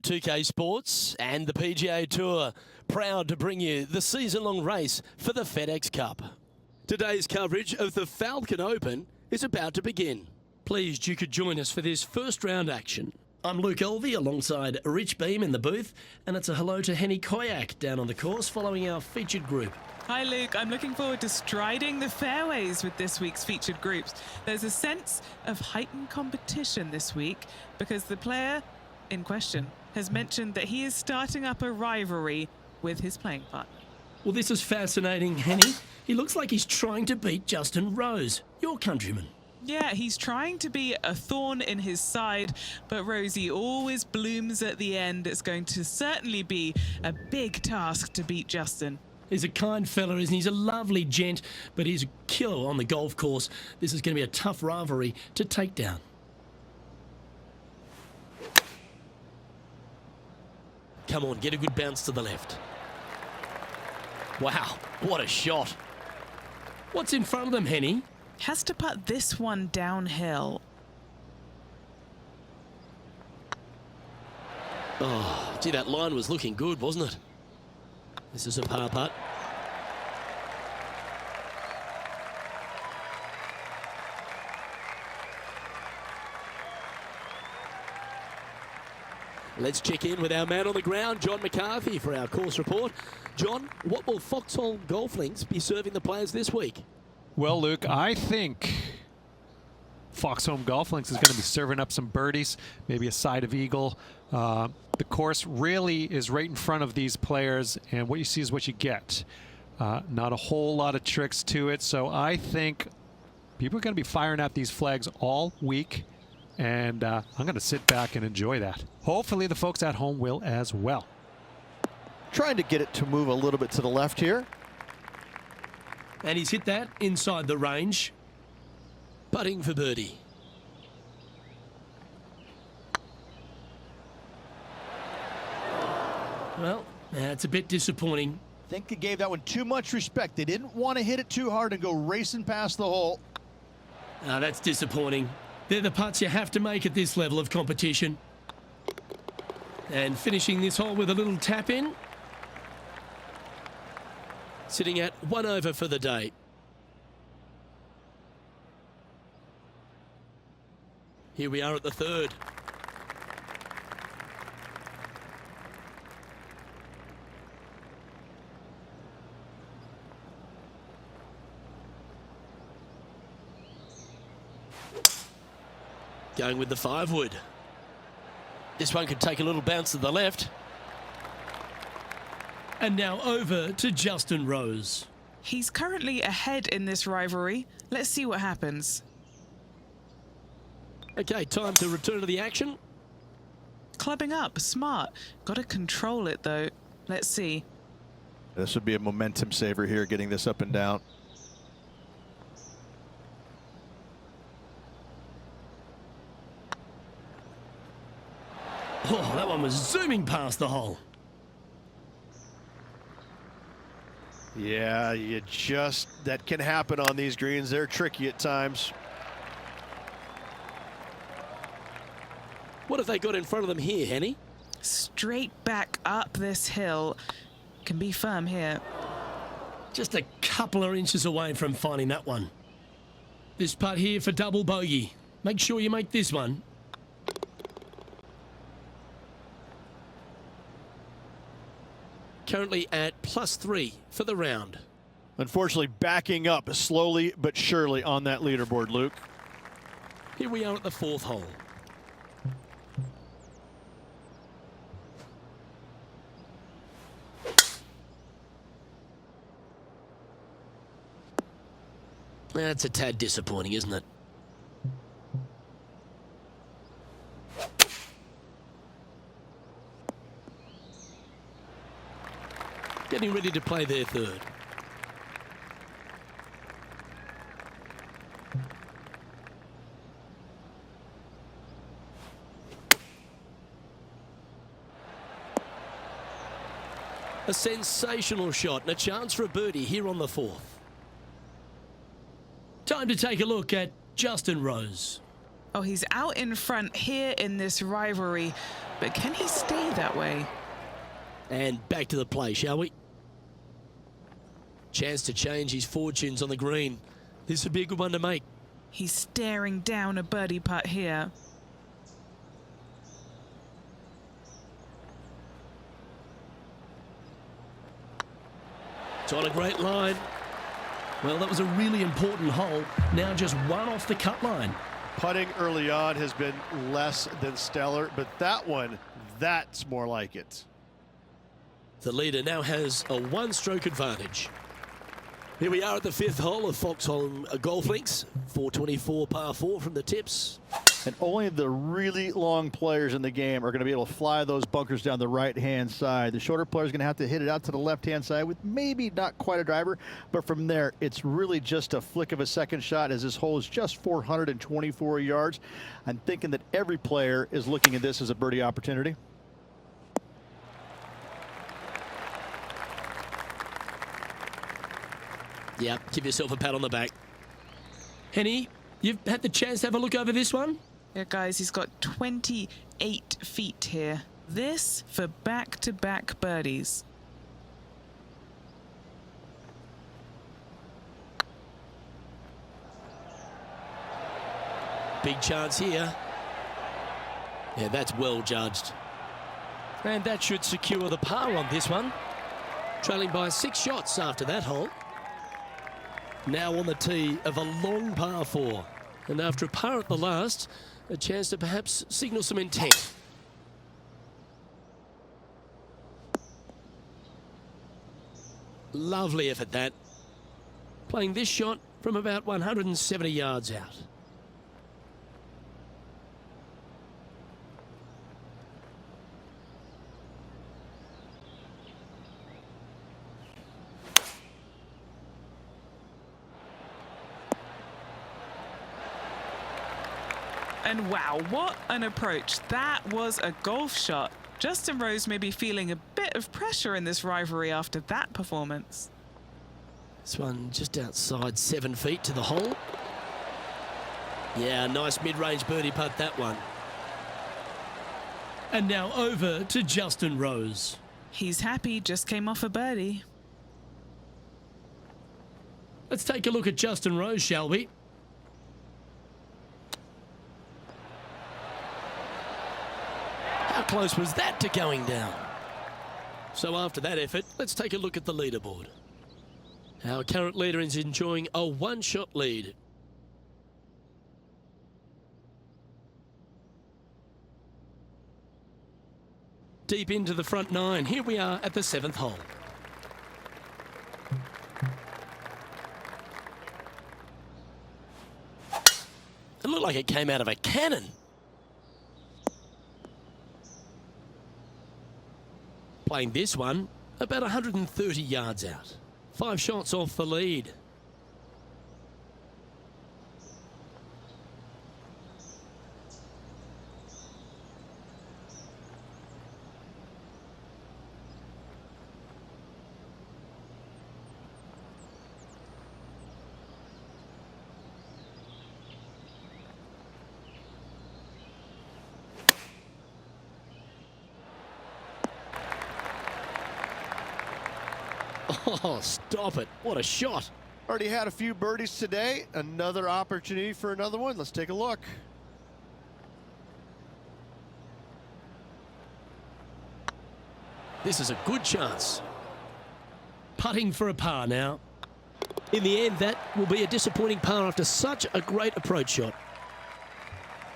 2K Sports and the PGA Tour, proud to bring you the season-long race for the FedEx Cup. Today's coverage of the Falcon Open is about to begin. Pleased you could join us for this first round action. I'm Luke Elvey alongside Rich Beam in the booth, and it's a hello to Henny Koyak down on the course following our featured group. Hi Luke, I'm looking forward to striding the fairways with this week's featured groups. There's a sense of heightened competition this week because the player in question has mentioned that he is starting up a rivalry with his playing partner. Well, this is fascinating, Henny. He looks like he's trying to beat Justin Rose, your countryman. Yeah, he's trying to be a thorn in his side, but Rosie always blooms at the end. It's going to certainly be a big task to beat Justin. He's a kind fella, isn't he? He's a lovely gent, but he's a killer on the golf course. This is going to be a tough rivalry to take down. Come on, get a good bounce to the left. Wow, what a shot. What's in front of them, Henny? Has to putt this one downhill. Oh, gee, that line was looking good, wasn't it? This is a par putt. Let's check in with our man on the ground, John McCarthy, for our course report. John, what will Foxhole Golf Links be serving the players this week? Well, Luke, I think Foxhome Golf Links is going to be serving up some birdies, maybe a side of eagle. The course really is right in front of these players, and what you see is what you get. Not a whole lot of tricks to it, so I think people are going to be firing at these flags all week, and I'm going to sit back and enjoy that. Hopefully the folks at home will as well. Trying to get it to move a little bit to the left here. And he's hit that inside the range. Putting for birdie. Well, that's a bit disappointing. I think they gave that one too much respect. They didn't want to hit it too hard and go racing past the hole. That's disappointing. They're the putts you have to make at this level of competition. And finishing this hole with a little tap in. Sitting at 1 over for the day. Here we are at the third. Going with the 5-wood. This one could take a little bounce to the left. And now over to Justin Rose. He's currently ahead in this rivalry. Let's see what happens. Okay, time to return to the action. Clubbing up, smart. Got to control it though. Let's see. This would be a momentum saver here, getting this up and down. Oh, that one was zooming past the hole. Yeah, that can happen on these greens. They're tricky at times. What have they got in front of them here, Henny? Straight back up this hill. Can be firm here. Just a couple of inches away from finding that one. This putt here for double bogey. Make sure you make this one. Currently at +3 for the round. Unfortunately, backing up slowly but surely on that leaderboard, Luke. Here we are at the 4th hole. That's a tad disappointing, isn't it? Getting ready to play their third. A sensational shot and a chance for a birdie here on the 4th. Time to take a look at Justin Rose. Oh, he's out in front here in this rivalry, but can he stay that way? And back to the play, shall we? Chance to change his fortunes on the green. This would be a good one to make. He's staring down a birdie putt here. It's on a great line. Well, that was a really important hole. Now just one off the cut line. Putting early on has been less than stellar, but that one, that's more like it. The leader now has a one-stroke advantage. Here we are at the 5th hole of Foxholm Golf Links. 424 par 4 from the tips. And only the really long players in the game are going to be able to fly those bunkers down the right-hand side. The shorter players are going to have to hit it out to the left-hand side with maybe not quite a driver, but from there, it's really just a flick of a second shot as this hole is just 424 yards. I'm thinking that every player is looking at this as a birdie opportunity. Yeah, give yourself a pat on the back. Henny, you've had the chance to have a look over this one? Yeah, guys, he's got 28 feet here. This for back-to-back birdies. Big chance here. Yeah, that's well judged. And that should secure the par on this one. Trailing by 6 shots after that hole. Now on the tee of a long par 4. And after a par at the last, a chance to perhaps signal some intent. Lovely effort that. Playing this shot from about 170 yards out. And wow, what an approach. That was a golf shot. Justin Rose may be feeling a bit of pressure in this rivalry after that performance. This one just outside 7 feet to the hole. Yeah, nice mid-range birdie putt, that one. And now over to Justin Rose. He's happy, just came off a birdie. Let's take a look at Justin Rose, shall we? How close was that to going down? So after that effort, let's take a look at the leaderboard. Our current leader is enjoying a one-shot lead. Deep into the front 9. Here we are at the 7th hole. It looked like it came out of a cannon. Playing this one about 130 yards out. 5 shots off the lead. Oh, stop it. What a shot. Already had a few birdies today. Another opportunity for another one. Let's take a look. This is a good chance. Putting for a par now. In the end, that will be a disappointing par after such a great approach shot.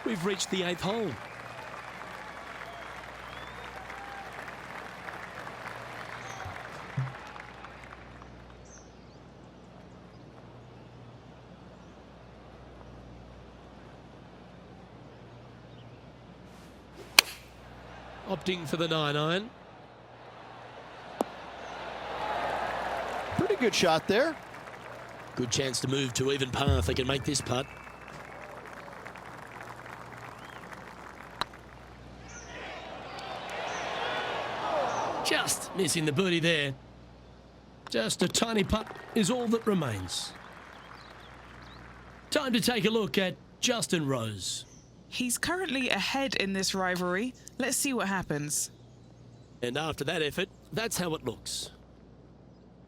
We've reached the 8th hole. Opting for the 9-iron. Pretty good shot there. Good chance to move to even par if they can make this putt. Just missing the birdie there. Just a tiny putt is all that remains. Time to take a look at Justin Rose. He's currently ahead in this rivalry. Let's see what happens. And after that effort, that's how it looks.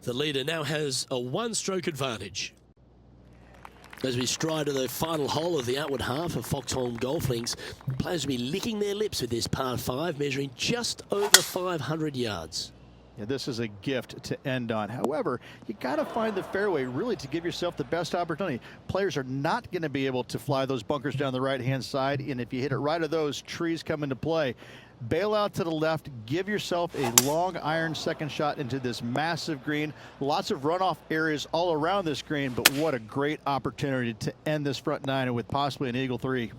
The leader now has a one-stroke advantage. As we stride to the final hole of the outward half of Foxholm Golf Links, players will be licking their lips with this par 5, measuring just over 500 yards. Yeah, this is a gift to end on. However, you got to find the fairway really to give yourself the best opportunity. Players are not going to be able to fly those bunkers down the right-hand side, and if you hit it right of those, trees come into play. Bail out to the left, give yourself a long iron second shot into this massive green. Lots of runoff areas all around this green, but what a great opportunity to end this front nine with possibly an eagle 3.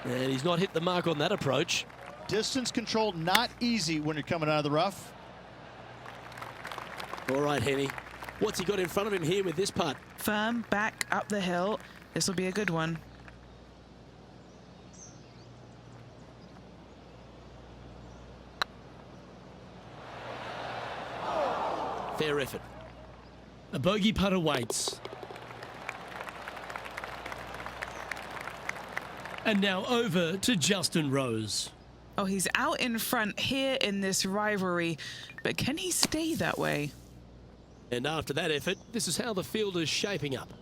And he's not hit the mark on that approach. Distance control not easy when you're coming out of the rough. All right, Henny. What's he got in front of him here with this putt? Firm back up the hill. This will be a good one. Fair effort. A bogey putt awaits. And now over to Justin Rose. Oh, he's out in front here in this rivalry, but can he stay that way? And after that effort, this is how the field is shaping up.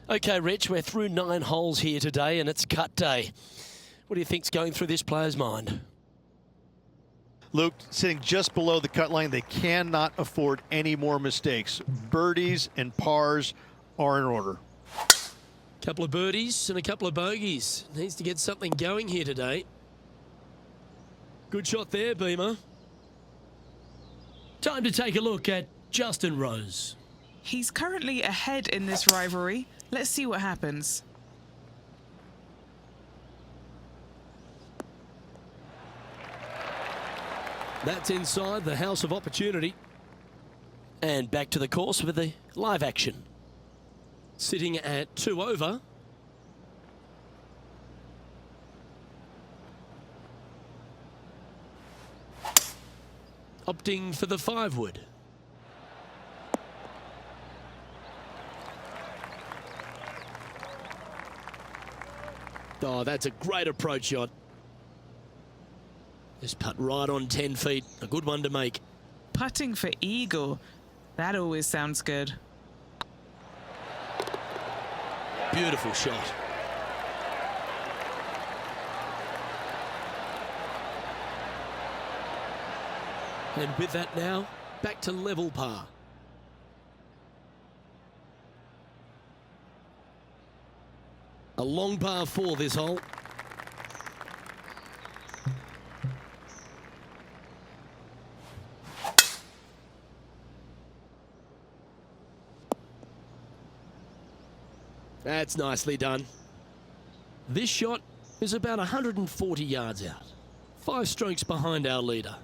Okay, Rich, we're through 9 holes here today, and it's cut day. What do you think's going through this player's mind? Luke, sitting just below the cut line, they cannot afford any more mistakes. Birdies and pars are in order. Couple of birdies and a couple of bogeys. Needs to get something going here today. Good shot there, Beamer. Time to take a look at Justin Rose. He's currently ahead in this rivalry. Let's see what happens. That's inside the house of opportunity. And back to the course with the live action. Sitting at 2 over. Opting for the 5 wood. Oh, that's a great approach shot. This putt right on 10 feet. A good one to make. Putting for eagle. That always sounds good. Beautiful shot. And with that now, back to level par. A long par 4 this hole. That's nicely done. This shot is about 140 yards out. 5 strokes behind our leader.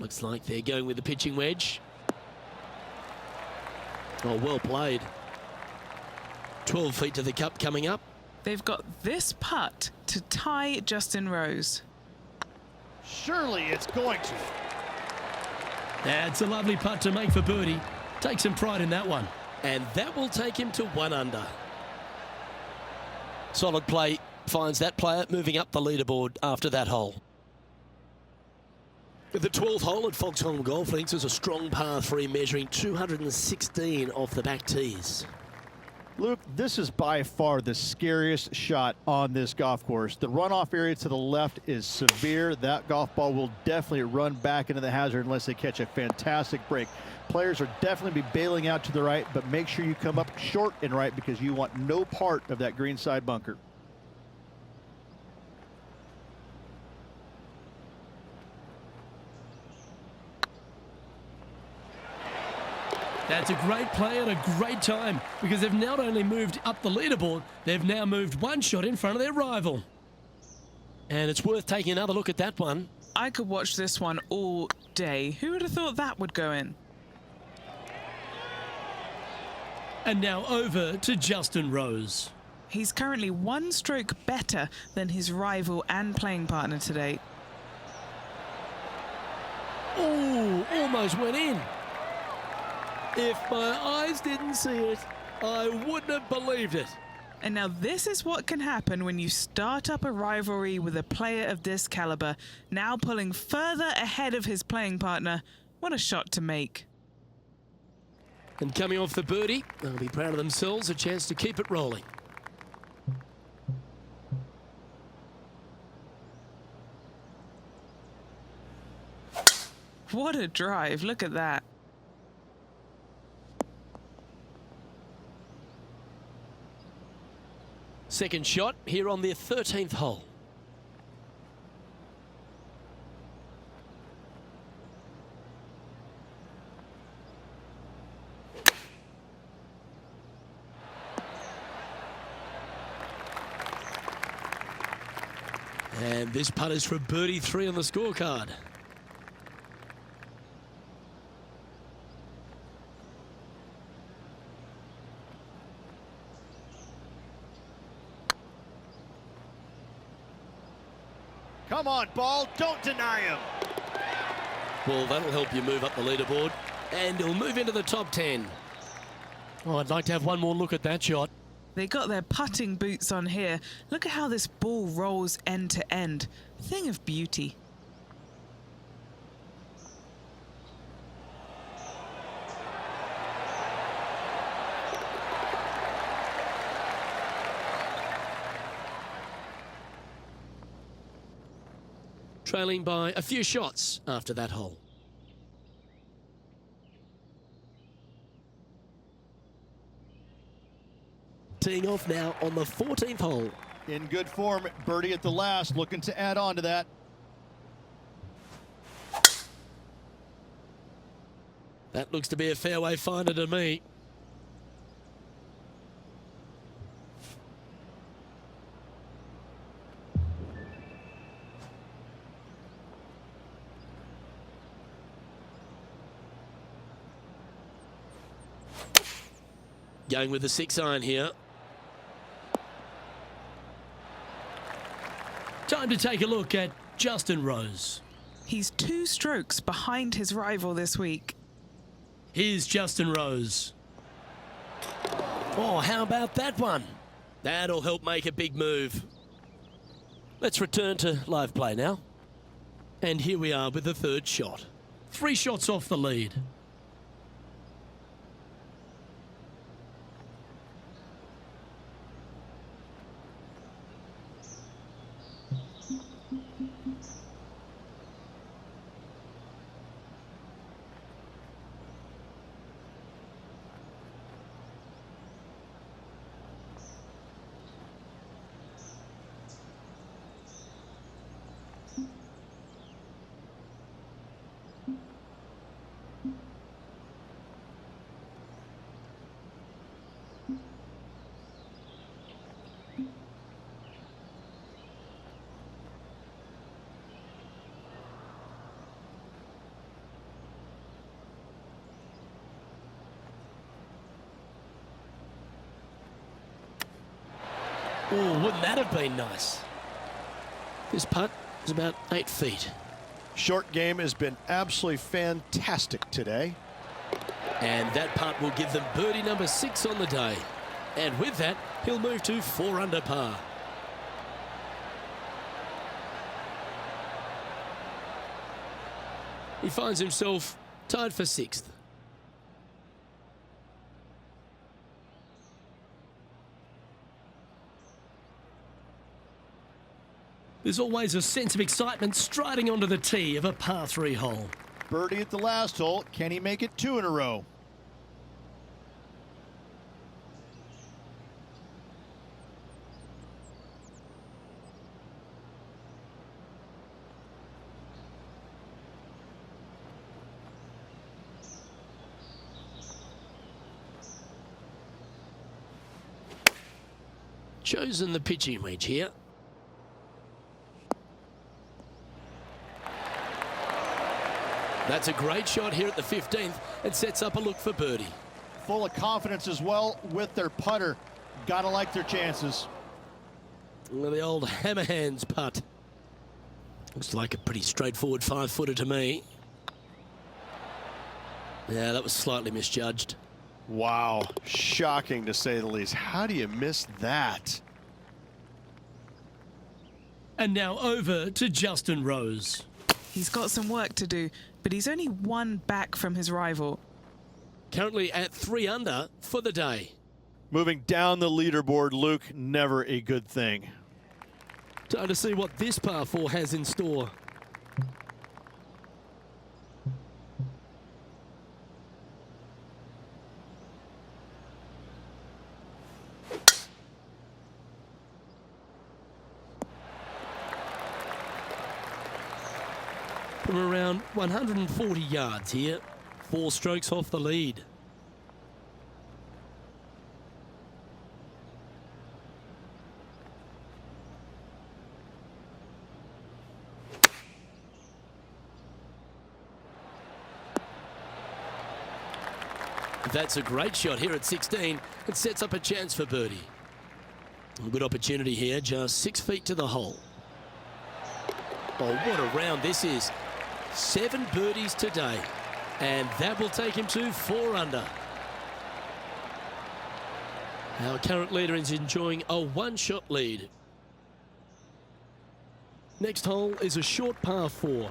Looks like they're going with the pitching wedge. Oh, well played. 12 feet to the cup coming up. They've got this putt to tie Justin Rose. Surely it's going to. That's a lovely putt to make for birdie. Take some pride in that one. And that will take him to 1 under. Solid play finds that player moving up the leaderboard after that hole. The 12th hole at Foxholm Golf Links is a strong par 3 measuring 216 off the back tees. Luke, this is by far the scariest shot on this golf course. The runoff area to the left is severe. That golf ball will definitely run back into the hazard unless they catch a fantastic break. Players are definitely be bailing out to the right, but make sure you come up short and right because you want no part of that green side bunker. That's a great play at a great time because they've not only moved up the leaderboard, they've now moved 1 shot in front of their rival. And it's worth taking another look at that one. I could watch this one all day. Who would have thought that would go in? And now over to Justin Rose. He's currently 1 stroke better than his rival and playing partner today. Oh, almost went in. If my eyes didn't see it, I wouldn't have believed it. And now this is what can happen when you start up a rivalry with a player of this caliber, now pulling further ahead of his playing partner. What a shot to make. And coming off the birdie, they'll be proud of themselves, a chance to keep it rolling. What a drive, look at that. Second shot here on their 13th hole. And this putt is for birdie 3 on the scorecard. Come on, ball. Don't deny him. Well, that'll help you move up the leaderboard. And he'll move into the top 10. Oh, I'd like to have one more look at that shot. They got their putting boots on here. Look at how this ball rolls end to end. Thing of beauty. Trailing by a few shots after that hole. Teeing off now on the 14th hole. In good form, birdie at the last, looking to add on to that. That looks to be a fairway finder to me. Going with the 6-iron here. Time to take a look at Justin Rose. He's 2 strokes behind his rival this week. Here's Justin Rose. Oh, how about that one? That'll help make a big move. Let's return to live play now. And here we are with the 3rd shot. 3 shots off the lead. Oh, wouldn't that have been nice? This putt is about 8 feet. Short game has been absolutely fantastic today. And that putt will give them birdie number 6 on the day. And with that, he'll move to 4 under par. He finds himself tied for 6th. There's always a sense of excitement striding onto the tee of a par 3 hole. Birdie at the last hole. Can he make it 2 in a row? Chosen the pitching wedge here. That's a great shot here at the 15th and sets up a look for birdie. Full of confidence as well with their putter. Gotta like their chances. Well, the old hammer hands putt. Looks like a pretty straightforward 5-footer to me. Yeah, that was slightly misjudged. Wow, shocking to say the least. How do you miss that? And now over to Justin Rose. He's got some work to do, but he's only one back from his rival. Currently at 3 under for the day. Moving down the leaderboard, Luke, never a good thing. Time to see what this par 4 has in store. From around 140 yards here, 4 strokes off the lead. That's a great shot here at 16. It sets up a chance for birdie. A good opportunity here, just 6 feet to the hole. Oh, what a round this is. 7 birdies today, and that will take him to 4 under. Our current leader is enjoying a 1-shot lead. Next hole is a short par 4.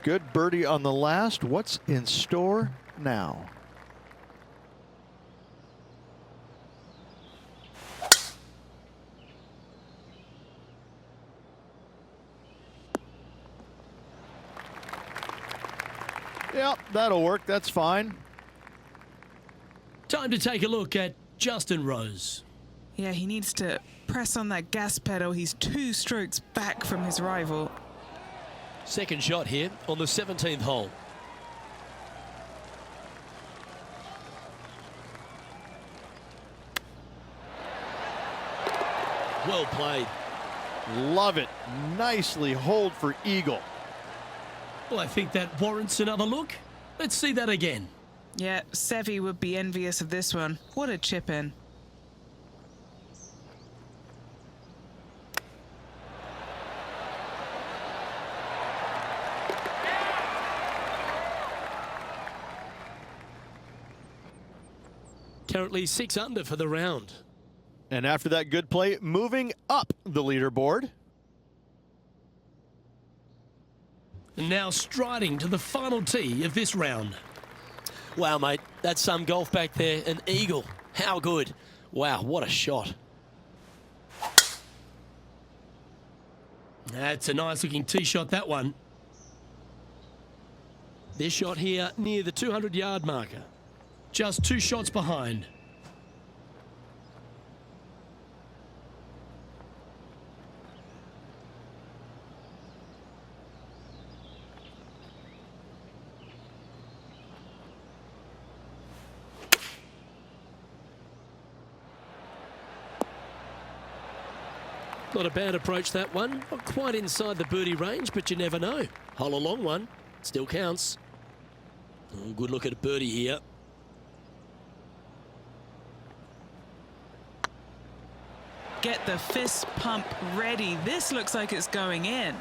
Good birdie on the last. What's in store now? Yep, that'll work. That's fine. Time to take a look at Justin Rose. Yeah, he needs to press on that gas pedal. He's 2 strokes back from his rival. Second shot here on the 17th hole. Well played. Love it. Nicely hold for eagle. Well, I think that warrants another look. Let's see that again. Yeah, Seve would be envious of this one. What a chip in. Currently 6 under for the round. And after that good play, moving up the leaderboard. And now striding to the final tee of this round. Wow, mate, that's some golf back there. An eagle. How good. Wow, what a shot. That's a nice looking tee shot, that one. This shot here near the 200-yard marker. Just 2 shots behind. Not a bad approach, that one. Not quite inside the birdie range, but you never know. Hole a long one. Still counts. Oh, good look at a birdie here. Get the fist pump ready. This looks like it's going in.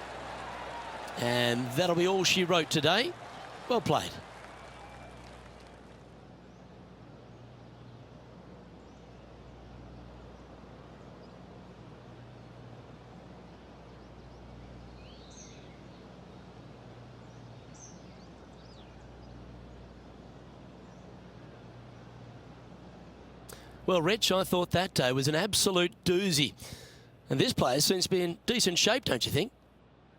And that'll be all she wrote today. Well played. Well, Rich, I thought that day was an absolute doozy. And this player seems to be in decent shape, don't you think?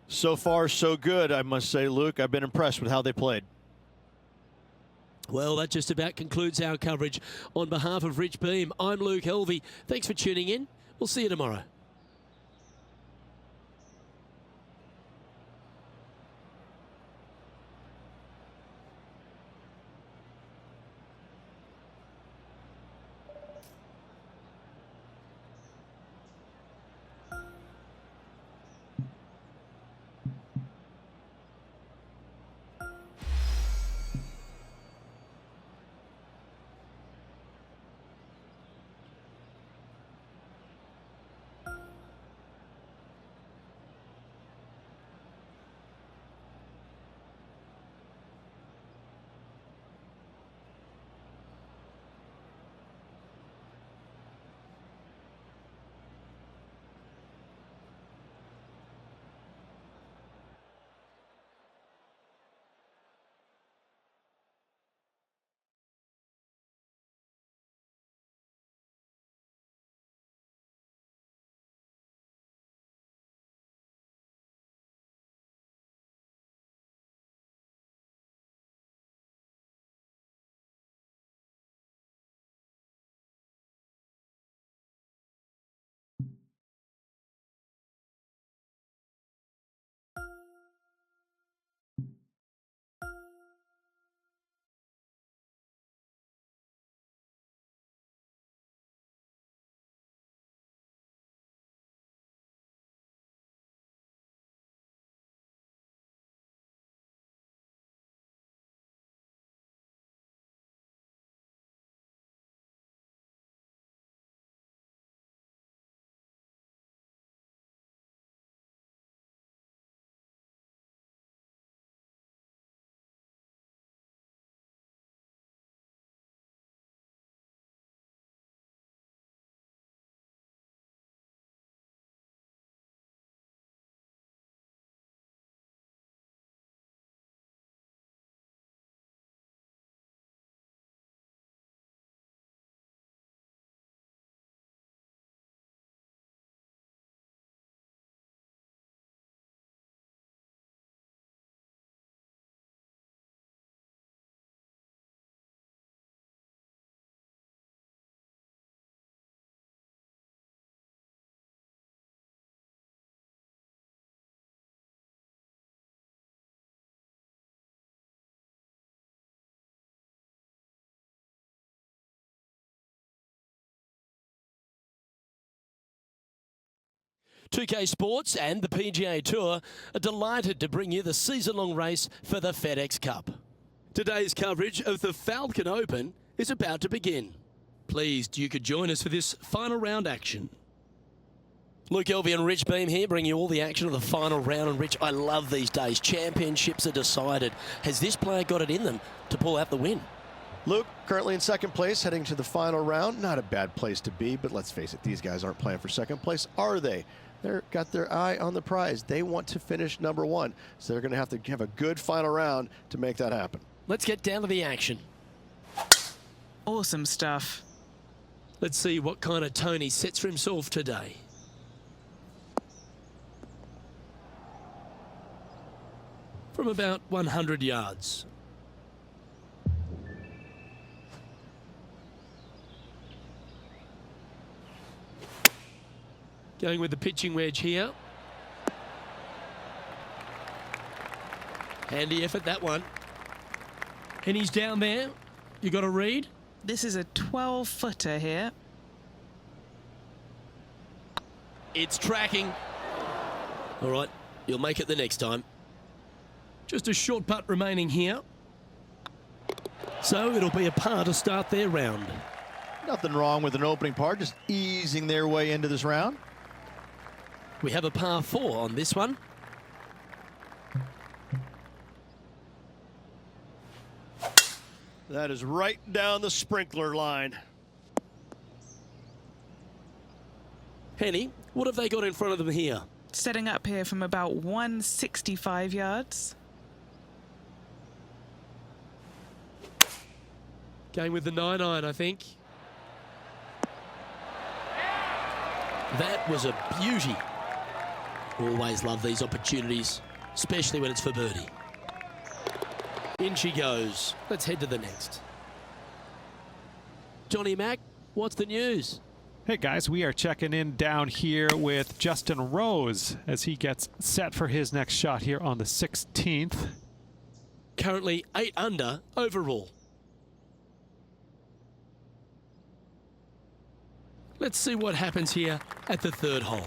So far, so good, I must say, Luke. I've been impressed with how they played. Well, that just about concludes our coverage. On behalf of Rich Beam, I'm Luke Helvey. Thanks for tuning in. We'll see you tomorrow. 2K Sports and the PGA Tour are delighted to bring you the season-long race for the FedEx Cup. Today's coverage of the Falcon Open is about to begin. Pleased you could join us for this final round action. Luke Elvey and Rich Beam here, bringing you all the action of the final round. And Rich, I love these days. Championships are decided. Has this player got it in them to pull out the win? Luke, currently in second place, heading to the final round. Not a bad place to be, but let's face it, these guys aren't playing for second place, are they? They've got their eye on the prize. They want to finish number one, so they're going to have a good final round to make that happen. Let's get down to the action. Awesome stuff. Let's see what kind of tone he sets for himself today. From about 100 yards. Going with the pitching wedge here. Handy effort, that one. And he's down there. You got a read? This is a 12-footer here. It's tracking. All right, you'll make it the next time. Just a short putt remaining here. So it'll be a par to start their round. Nothing wrong with an opening par, just easing their way into this round. We have a par 4 on this one. That is right down the sprinkler line. Henny, what have they got in front of them here? Setting up here from about 165 yards. Going with the 9-iron, I think. That was a beauty. Always love these opportunities, especially when it's for birdie. In she goes. Let's head to the next. Johnny Mack, what's the news? Hey guys, we are checking in down here with Justin Rose as he gets set for his next shot here on the 16th. Currently 8 under overall. Let's see what happens here at the 3rd hole.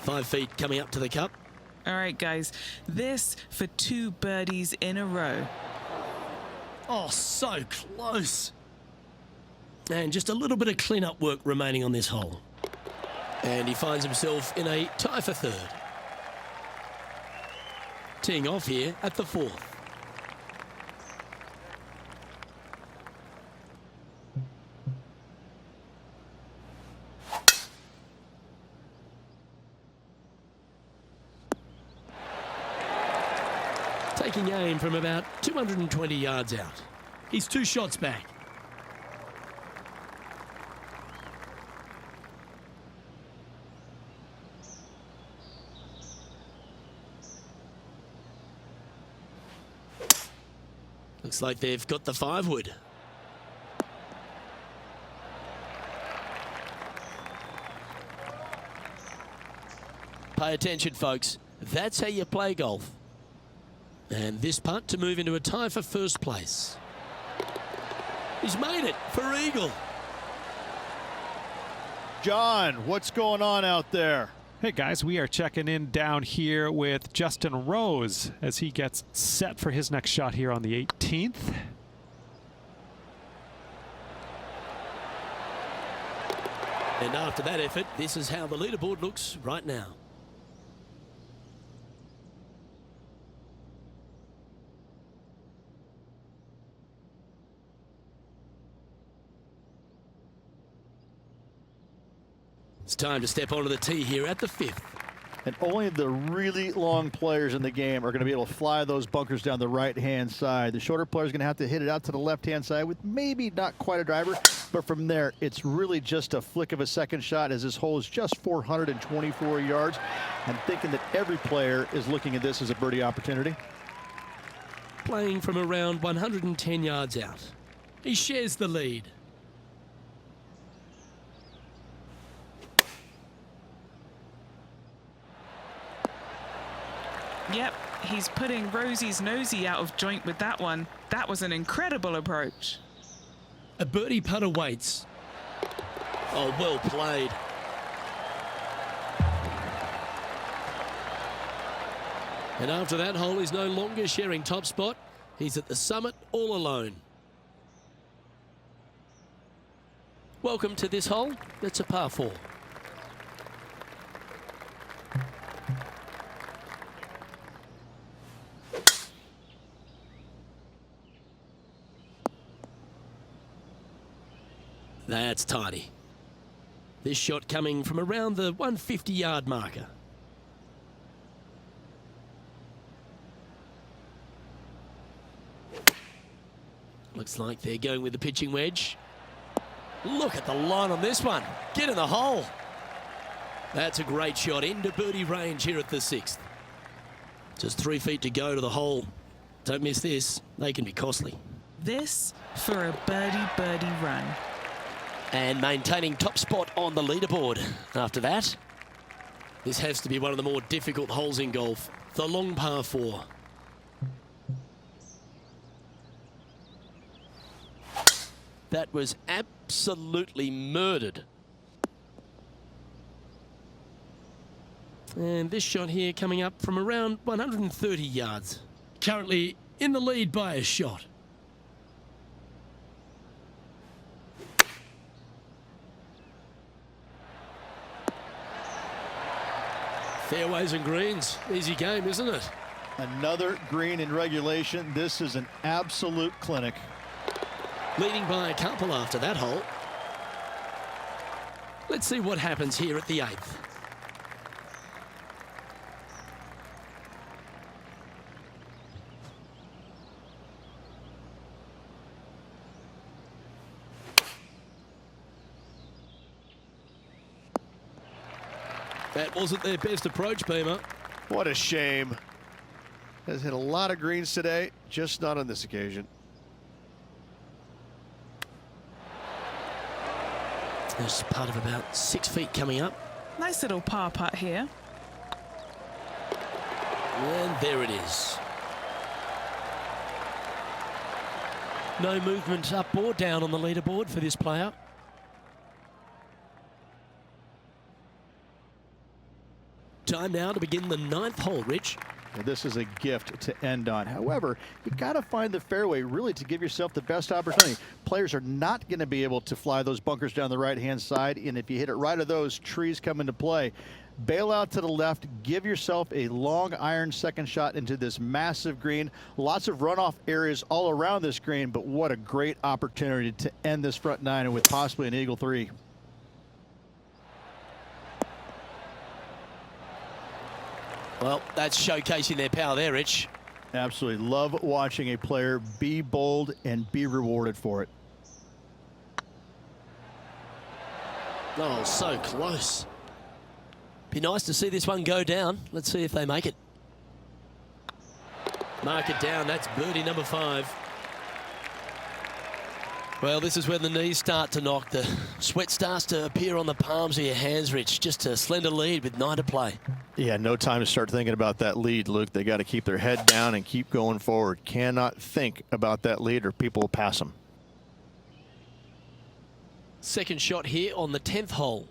Five feet coming up to the cup. All right, guys, this for 2 birdies in a row. Oh, so close. And just a little bit of clean-up work remaining on this hole. And he finds himself in a tie for 3rd. Teeing off here at the 4th. Taking aim from about 220 yards out. He's 2 shots back. Looks like they've got the 5-wood. Pay attention, folks. That's how you play golf. And this putt to move into a tie for 1st place. He's made it for eagle. John, what's going on out there? Hey guys, we are checking in down here with Justin Rose as he gets set for his next shot here on the 18th. And after that effort, this is how the leaderboard looks right now. It's time to step onto the tee here at the 5th. And only the really long players in the game are going to be able to fly those bunkers down the right-hand side. The shorter player is going to have to hit it out to the left-hand side with maybe not quite a driver, but from there, it's really just a flick of a second shot, as this hole is just 424 yards. I'm thinking that every player is looking at this as a birdie opportunity. Playing from around 110 yards out. He shares the lead. Yep, he's putting Rosie's nosy out of joint with that one. That was an incredible approach. A birdie putt awaits. Oh, well played. And after that hole, he's no longer sharing top spot. He's at the summit all alone. Welcome to this hole. It's a par 4. That's tidy. This shot coming from around the 150-yard marker. Looks like they're going with the pitching wedge. Look at the line on this one. Get in the hole. That's a great shot into birdie range here at the 6th. Just 3 feet to go to the hole. Don't miss this. They can be costly. This for a birdie run. And maintaining top spot on the leaderboard after that. This has to be one of the more difficult holes in golf. The long par 4. That was absolutely murdered. And this shot here coming up from around 130 yards. Currently in the lead by a shot. Fairways and greens. Easy game, isn't it? Another green in regulation. This is an absolute clinic. Leading by a couple after that hole. Let's see what happens here at the 8th. That wasn't their best approach, Beamer. What a shame. Has hit a lot of greens today, just not on this occasion. There's a putt of about 6 feet coming up. Nice little par putt here. And there it is. No movement up or down on the leaderboard for this player. Time now to begin the 9th hole, Rich. Well, this is a gift to end on. However, you got to find the fairway really to give yourself the best opportunity. Players are not going to be able to fly those bunkers down the right-hand side, and if you hit it right of those, trees come into play. Bail out to the left, give yourself a long iron second shot into this massive green. Lots of runoff areas all around this green, but what a great opportunity to end this front 9 with possibly an eagle 3. Well, that's showcasing their power there, Rich. Absolutely. Love watching a player be bold and be rewarded for it. Oh, so close. Be nice to see this one go down. Let's see if they make it. Mark it down. That's birdie number 5. Well, this is when the knees start to knock. The sweat starts to appear on the palms of your hands, Rich. Just a slender lead with 9 to play. Yeah, no time to start thinking about that lead, Luke. They got to keep their head down and keep going forward. Cannot think about that lead or people will pass them. Second shot here on the 10th hole.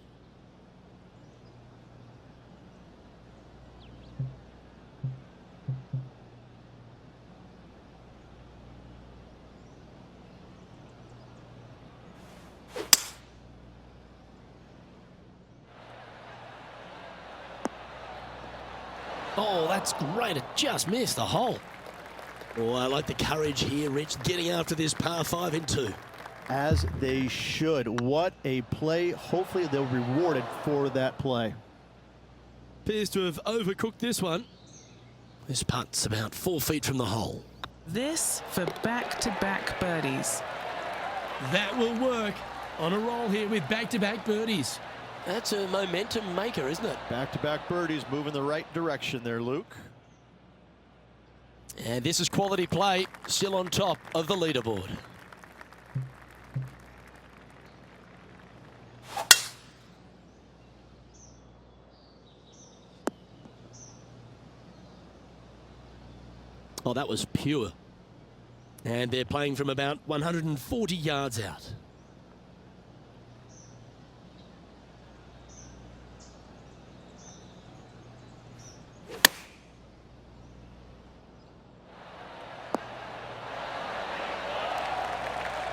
Oh, that's great. It just missed the hole. Oh, I like the courage here, Rich, getting after this par 5 in 2. As they should. What a play. Hopefully they'll be rewarded for that play. Appears to have overcooked this one. This putt's about 4 feet from the hole. This for back-to-back birdies. That will work. On a roll here with back-to-back birdies. That's a momentum maker, isn't it? Back-to-back birdies, moving the right direction there, Luke. And this is quality play, still on top of the leaderboard. Oh, that was pure. And they're playing from about 140 yards out.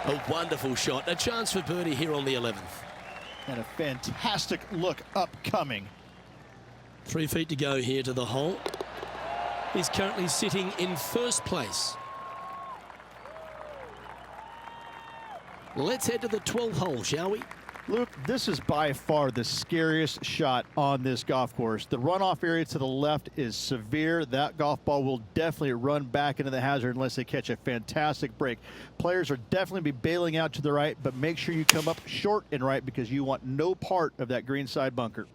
A wonderful shot. A chance for birdie here on the 11th. And a fantastic look upcoming. 3 feet to go here to the hole. He's currently sitting in first place. Let's head to the 12th hole, shall we? Luke, this is by far the scariest shot on this golf course. The runoff area to the left is severe. That golf ball will definitely run back into the hazard unless they catch a fantastic break. Players are definitely be bailing out to the right, but make sure you come up short and right because you want no part of that greenside bunker.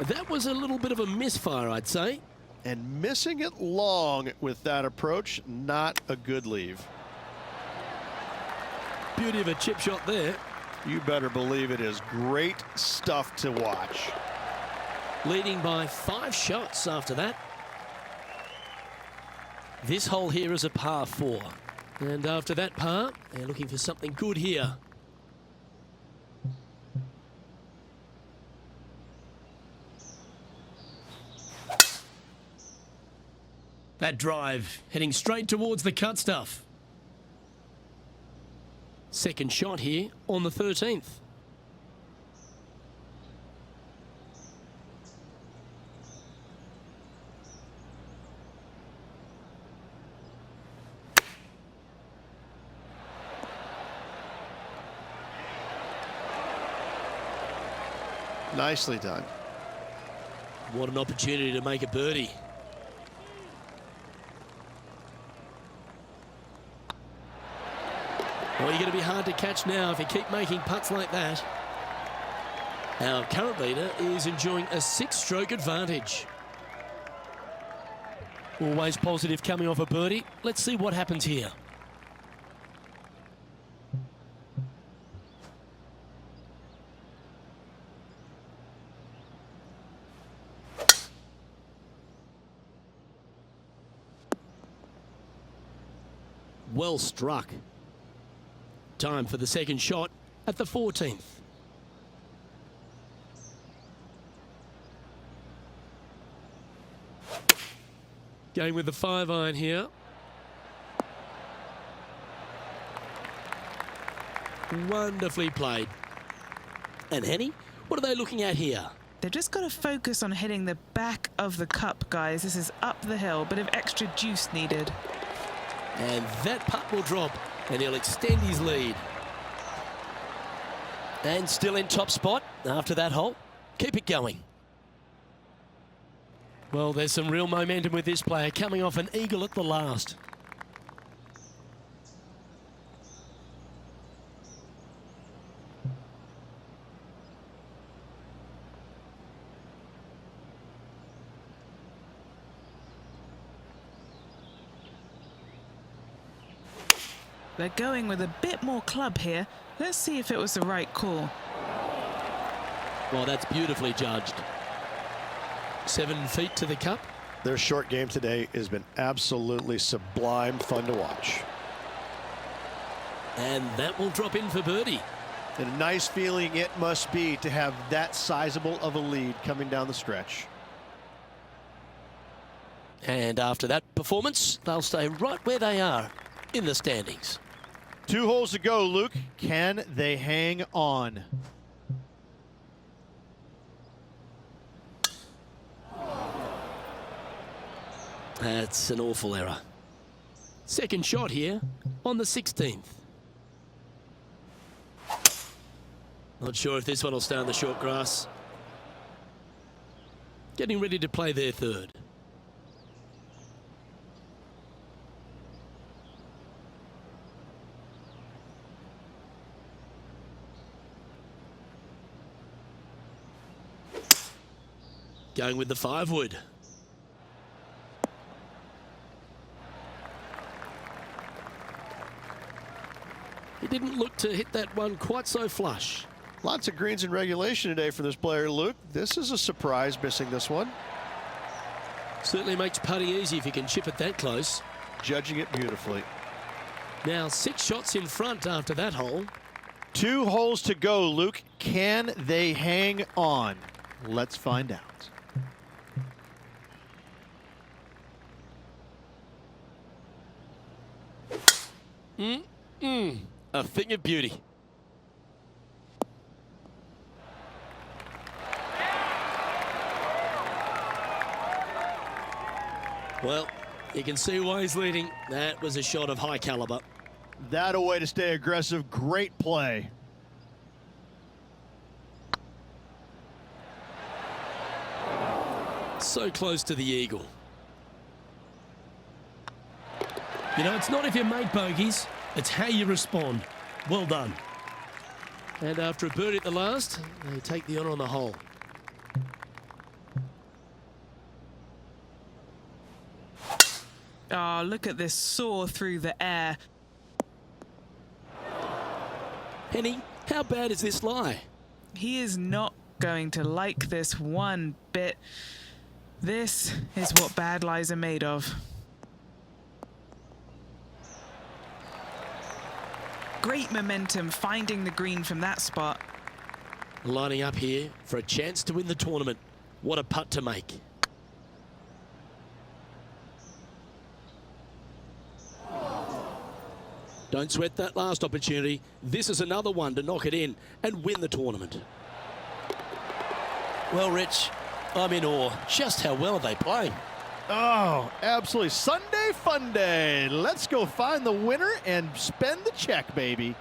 That was a little bit of a misfire, I'd say. And missing it long with that approach, not a good leave. Beauty of a chip shot there. You better believe it is great stuff to watch. Leading by 5 shots after that. This hole here is a par 4. And after that par, they're looking for something good here. That drive heading straight towards the cut stuff. Second shot here on the 13th. Nicely done. What an opportunity to make a birdie. Well, you're going to be hard to catch now if you keep making putts like that. Our current leader is enjoying a 6-stroke advantage. Always positive coming off a birdie. Let's see what happens here. Well struck. Time for the second shot at the 14th. Going with the 5-iron here. Wonderfully played. And Henny, what are they looking at here? They've just got to focus on hitting the back of the cup, guys. This is up the hill, bit of extra juice needed. And that putt will drop, and he'll extend his lead. And still in top spot after that hole. Keep it going. Well, there's some real momentum with this player coming off an eagle at the last. They're going with a bit more club here. Let's see if it was the right call. Well, that's beautifully judged. 7 feet to the cup. Their short game today has been absolutely sublime fun to watch. And that will drop in for birdie. And a nice feeling it must be to have that sizable of a lead coming down the stretch. And after that performance, they'll stay right where they are in the standings. 2 holes to go, Luke. Can they hang on? That's an awful error. Second shot here on the 16th. Not sure if this one will stay on the short grass. Getting ready to play their third. Going with the 5-wood. He didn't look to hit that one quite so flush. Lots of greens in regulation today for this player, Luke. This is a surprise, missing this one. Certainly makes putting easy if you can chip it that close. Judging it beautifully. Now 6 shots in front after that hole. 2 holes to go, Luke. Can they hang on? Let's find out. A thing of beauty. Well, you can see why he's leading. That was a shot of high caliber. That a way to stay aggressive. Great play. So close to the eagle. You know, it's not if you make bogeys, it's how you respond. Well done. And after a birdie at the last, they take the honour on the hole. Oh, look at this soar through the air. Henny, how bad is this lie? He is not going to like this one bit. This is what bad lies are made of. Great momentum finding the green from that spot. Lining up here for a chance to win the tournament. What a putt to make. Don't sweat that last opportunity. This is another one to knock it in and win the tournament. Well, Rich, I'm in awe. Just how well are they playing? Oh, absolutely. Sunday fun day. Let's go find the winner and spend the check, baby.